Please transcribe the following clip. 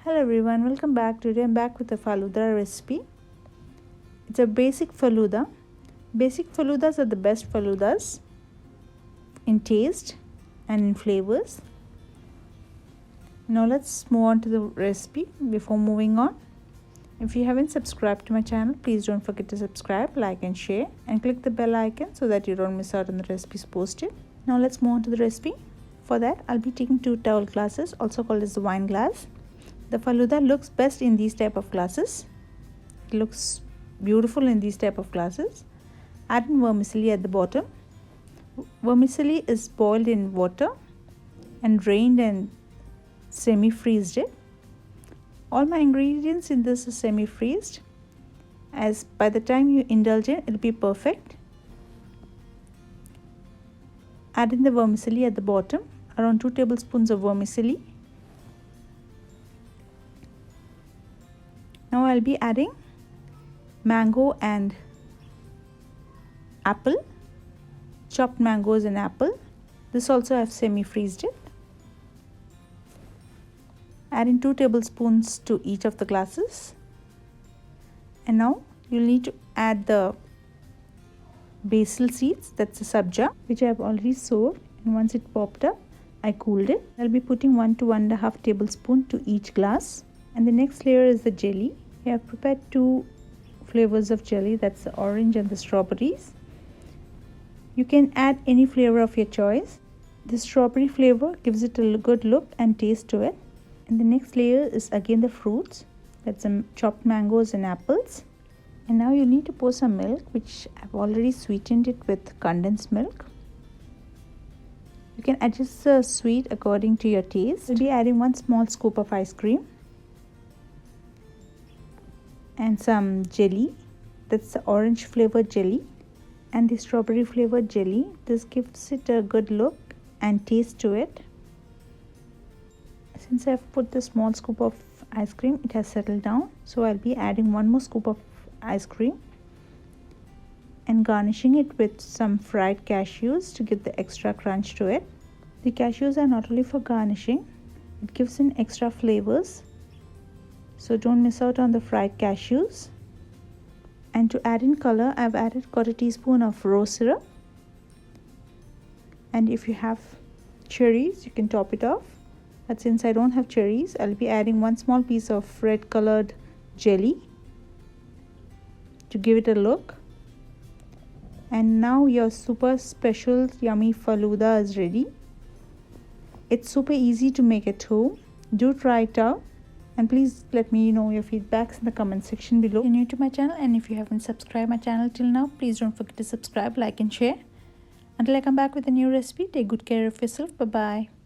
Hello everyone, welcome back. Today I'm back with a Falooda recipe. It's a basic Falooda. Basic Faloodas are the best Faloodas in taste and in flavors. Now let's move on to the recipe. Before moving on, if you haven't subscribed to my channel, please don't forget to subscribe, like and share, and click the bell icon so that you don't miss out on the recipes posted. Now let's move on to the recipe. For that, I'll be taking 2 towel glasses, also called as the wine glass. The Falooda looks best in these type of glasses. It looks beautiful in these type of glasses. Add in vermicelli at the bottom. Vermicelli is boiled in water and drained and semi-freezed it. All my ingredients in this is semi-freezed, as by the time you indulge it, it'll be perfect. Add in the vermicelli at the bottom, around 2 tablespoons of vermicelli. Now I'll be adding mango and apple, chopped mangoes and apple. This also I've semi-freezed it. Add in 2 tablespoons to each of the glasses. And now you'll need to add the basil seeds, that's the sabja, which I have already soaked, and once it popped up, I cooled it. I'll be putting 1 to 1.5 tablespoons to each glass. And the next layer is the jelly. I have prepared 2 flavors of jelly, that's the orange and the strawberries. You can add any flavor of your choice. The strawberry flavor gives it a good look and taste to it. And the next layer is again the fruits, that's some chopped mangoes and apples. And now you need to pour some milk, which I've already sweetened it with condensed milk. You can adjust the sweet according to your taste. We'll be adding 1 small scoop of ice cream and some jelly, that's the orange flavored jelly, and the strawberry flavored jelly. This gives it a good look and taste to it. Since I've put the small scoop of ice cream, it has settled down, so I'll be adding 1 more scoop of ice cream and garnishing it with some fried cashews to give the extra crunch to it. The cashews are not only for garnishing, it gives in extra flavors, so don't miss out on the fried cashews. And to add in color, I've got a teaspoon of rose syrup, and if you have cherries you can top it off, but since I don't have cherries, I'll be adding 1 small piece of red colored jelly to give it a look. And now your super special yummy Falooda is ready. It's super easy to make at home. Do try it out, and please let me know your feedbacks in the comment section below. If you're new to my channel and if you haven't subscribed my channel till now, please don't forget to subscribe, like and share. Until I come back with a new recipe, take good care of yourself. Bye bye.